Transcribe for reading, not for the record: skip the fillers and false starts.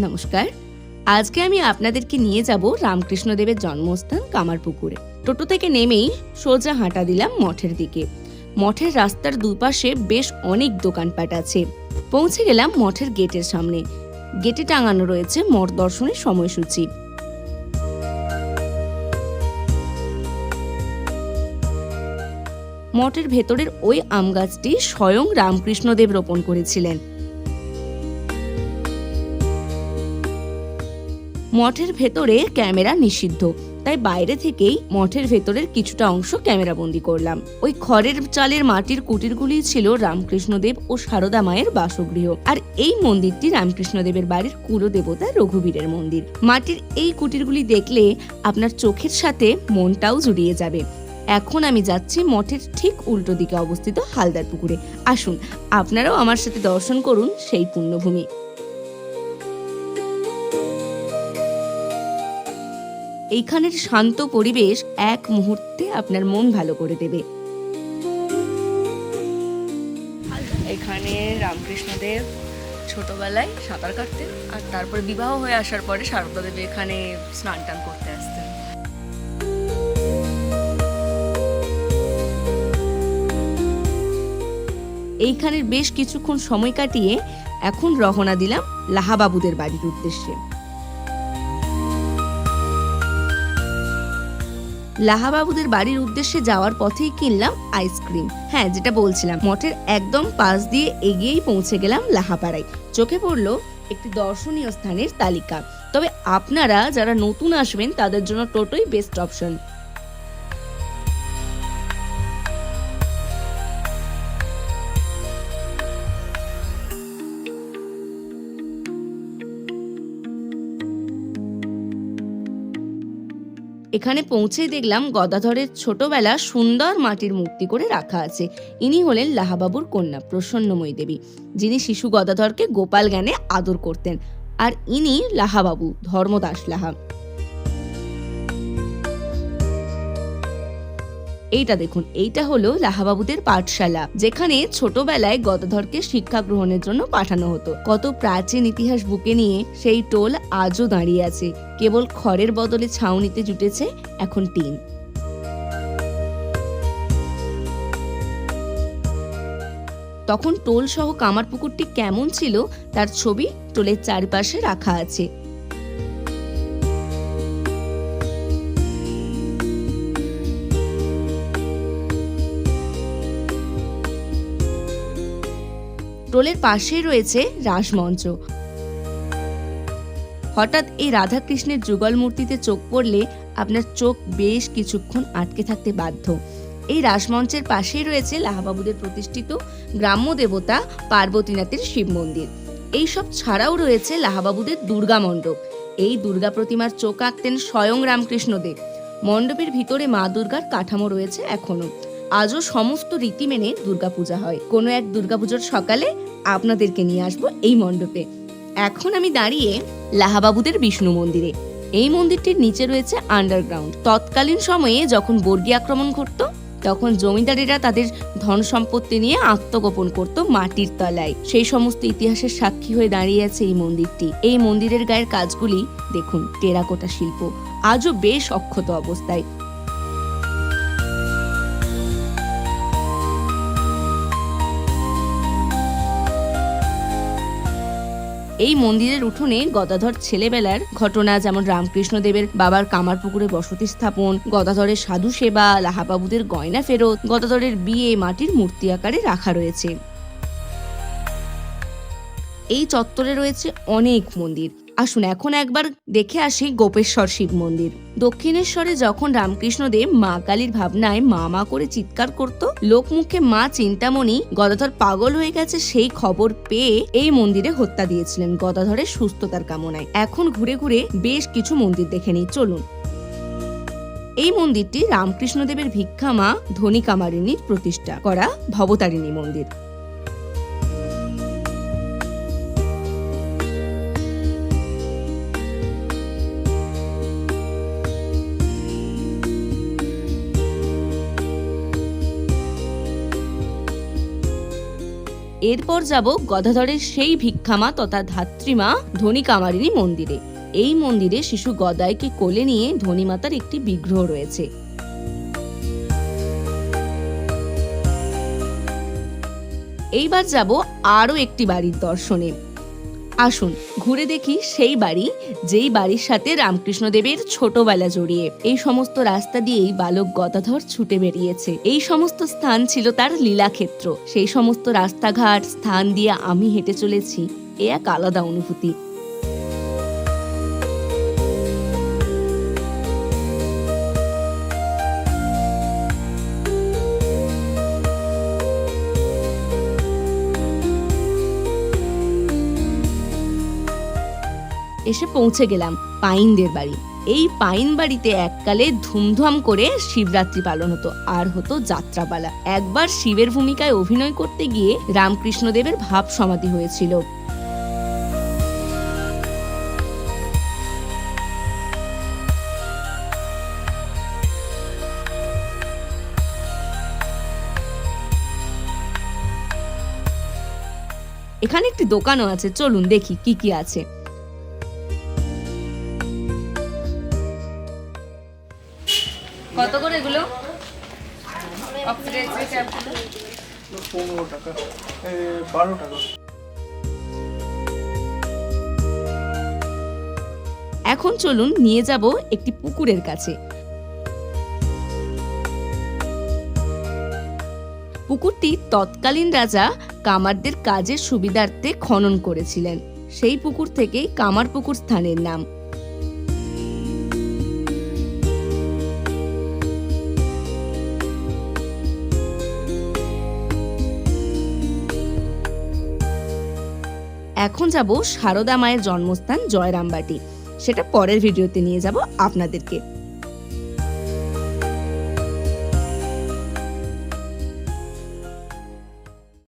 নমস্কার। আজকে আমি আপনাদেরকে নিয়ে যাব রামকৃষ্ণদেবের জন্মস্থান কামারপুকুরে। টোটো থেকে নেমেই সোজা হাঁটা দিলাম মঠের দিকে। মঠের রাস্তার দুপাশে বেশ অনেক দোকানপাট আছে। পৌঁছে গেলাম মঠের গেটের সামনে। গেটে টাঙানো রয়েছে মঠ দর্শনের সময়সূচি। মঠের ভেতরের ওই আম গাছটি স্বয়ং রামকৃষ্ণদেব রোপণ করেছিলেন। মঠের ভেতরে ক্যামেরা নিষিদ্ধ, তাই বাইরে থেকেই মঠের ভেতরের কিছুটা অংশ ক্যামেরাবন্দি করলাম। ওই খড়ের চালের মাটির কুটিরগুলি ছিল রামকৃষ্ণদেব ও সারদা মায়ের বাসগৃহ। আর এই মন্দিরটি রামকৃষ্ণদেবের বাড়ির কুলদেবতা রঘুবীরের মন্দির। মাটির এই কুটিরগুলি দেখলে আপনার চোখের সাথে মনটাও জুড়িয়ে যাবে। এখন আমি যাচ্ছি মঠের ঠিক উল্টো দিকে অবস্থিত হালদার পুকুরে। আসুন আপনারাও আমার সাথে দর্শন করুন সেই পুণ্যভূমি। এইখানের শান্ত পরিবেশ এক মুহূর্তে আপনার মন ভালো করে দেবে। এখানে রামকৃষ্ণদেব ছোটবেলায় সাঁতার কাটতেন, আর তারপরে বিবাহ হয়ে আসার পরে সারদা দেবী এখানে স্নান টান করতে আসতেন। এইখানের বেশ কিছুক্ষণ সময় কাটিয়ে এখন রওনা দিলাম লাহাবাবুদের বাড়ির উদ্দেশ্যে। লাহাবাবুদের বাড়ির উদ্দেশ্যে যাওয়ার পথেই কিনলাম আইসক্রিম। হ্যাঁ, যেটা বলছিলাম, মঠের একদম পাশ দিয়ে এগিয়েই পৌঁছে গেলাম লাহাপাড়ায়। চোখে পড়লো একটি দর্শনীয় স্থানের তালিকা। তবে আপনারা যারা নতুন আসবেন তাদের জন্য টোটোই বেস্ট অপশন। এখানে পৌঁছেই দেখলাম গদাধরের ছোটবেলা সুন্দর মাটির মূর্তি করে রাখা আছে। ইনি হলেন লাহাবাবুর কন্যা প্রসন্নময়ী দেবী, যিনি শিশু গদাধরকে গোপাল জ্ঞানে আদর করতেন। আর ইনি লাহাবাবু ধর্মদাস লাহা। এইটা দেখুন, এইটা হলো লাহাবাবুদের পাঠশালা, যেখানে ছোটবেলায় গদাধরকে শিক্ষা গ্রহণের জন্য পাঠানো হতো। কত প্রাচীন ইতিহাস বুকে নিয়ে সেই টোল আজও দাঁড়িয়ে আছে। কেবল খড়ের বদলে ছাউনিতে জুটেছে এখন টিন। তখন টোল সহ কামারপুকুরটি কেমন ছিল তার ছবি টোলের চারপাশে রাখা আছে। টোলের পাশেই রয়েছে রাসমঞ্চ। হঠাৎ এই রাধাকৃষ্ণের যুগল মূর্তিতে চোখ পড়লে আপনার চোখ বেশ কিছুক্ষণ আটকে থাকতে বাধ্য। এই রাসমঞ্চের পাশেই রয়েছে লাহাবাবুদের প্রতিষ্ঠিত গ্রাম্য দেবতা পার্বতীনাথের শিব মন্দির। এইসব ছাড়াও রয়েছে লাহাবাবুদের দুর্গা মণ্ডপ। এই দুর্গা প্রতিমার চোখ আঁকতেন স্বয়ং রামকৃষ্ণদেব। মণ্ডপের ভিতরে মা দুর্গার কাঠামো রয়েছে এখনো। আজও সমস্ত রীতি মেনে দুর্গাপূজা হয়। কোনো এক দুর্গাপুজোর সকালে আপনাদেরকে নিয়ে আসবো এই মণ্ডপে। এখন আমি দাঁড়িয়ে লাহাবাবুদের বিষ্ণু মন্দিরে। এই মন্দিরটির নিচে রয়েছে আন্ডারগ্রাউন্ড। তৎকালীন সময়ে যখন বর্গী আক্রমণ ঘটতো, তখন জমিদারেরা তাদের ধন সম্পত্তি নিয়ে আত্মগোপন করত মাটির তলায়। সেই সমস্ত ইতিহাসের সাক্ষী হয়ে দাঁড়িয়ে আছে এই মন্দিরটি। এই মন্দিরের গায়ের কাজগুলি দেখুন, টেরাকোটা শিল্প, আজও বেশ অক্ষত অবস্থায়। এই মন্দিরের উঠোনে গদাধর ছেলেবেলার ঘটনা, যেমন রামকৃষ্ণদেবের বাবার কামারপুকুরে বসতি স্থাপন, গদাধরের সাধু সেবা, লাহাবাবুদের গয়না ফেরত, গদাধরের বিয়ে মাটির মূর্তি আকারে রাখা রয়েছে। এই চত্বরে রয়েছে অনেক মন্দির। আসুন এখন একবার দেখে আসি গোপেশ্বর শিব মন্দির। দক্ষিণেশ্বরে যখন রামকৃষ্ণদেব মা কালীর ভাবনায় মা মা করে চিৎকার করত, লোকমুখে মা চিন্তামণি গদাধর পাগল হয়ে গেছে সেই খবর পেয়ে এই মন্দিরে হত্যা দিয়েছিলেন গদাধরের সুস্থতার কামনায়। এখন ঘুরে ঘুরে বেশ কিছু মন্দির দেখে নিই, চলুন। এই মন্দিরটি রামকৃষ্ণদেবের ভিক্ষা মা ধনী কামারিনীর প্রতিষ্ঠা করা ভবতারিণী মন্দির। এরপর যাব গদাধরের সেই ভিক্ষামা তথা ধাত্রীমা ধনী কামারিনী মন্দিরে। এই মন্দিরে শিশু গদাইকে কোলে নিয়ে ধনীমাতার একটি বিগ্রহ রয়েছে। এইবার যাব আরো একটি বাড়ির দর্শনে। আসুন ঘুরে দেখি সেই বাড়ি, যেই বাড়ির সাথে রামকৃষ্ণদেবের ছোটবেলা জড়িয়ে। এই সমস্ত রাস্তা দিয়েই বালক গদাধর ছুটে বেরিয়েছে। এই সমস্ত স্থান ছিল তার লীলাক্ষেত্র। সেই সমস্ত রাস্তাঘাট স্থান দিয়ে আমি হেঁটে চলেছি, এ এক আলাদা অনুভূতি। এসে পৌঁছে গেলাম পাইনদের বাড়ি। এই পাইন বাড়িতে এককালে ধুমধাম করে শিবরাত্রি পালন হতো, আর হতো যাত্রাপালা। একবার শিবের ভূমিকায় অভিনয় করতে গিয়ে রামকৃষ্ণদেবের ভাব সমাধি হয়েছিল। এখানে একটি দোকানও আছে, চলুন দেখি কি কি আছে। কত করে এগুলো? 15 টাকা, 12 টাকা। এখন চলুন নিয়ে যাব একটি পুকুরের কাছে। পুকুরটি তৎকালীন রাজা কামারদের কাজের সুবিধার্থে খনন করেছিলেন। সেই পুকুর থেকেই কামারপুকুর স্থানের নাম। এখন যাব সারদা মায়ের জন্মস্থান জয়রামবাটি। সেটা পরের ভিডিওতে নিয়ে যাব আপনাদেরকে।